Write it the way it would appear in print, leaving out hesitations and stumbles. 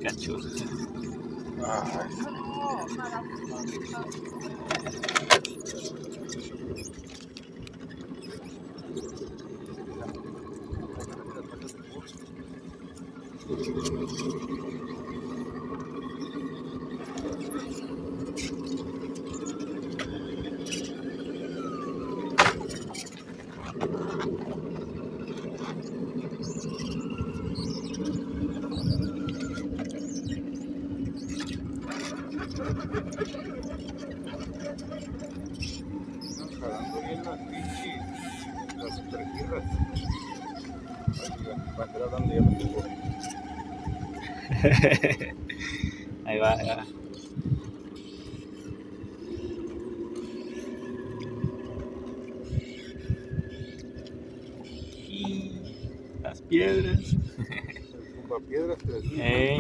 Pikachu. Jalando bien las pinches, las superguirras. Va a estar hablando ya me tengo. Ahí va, ahí va. Y las piedras. El tumbapiedras te decía.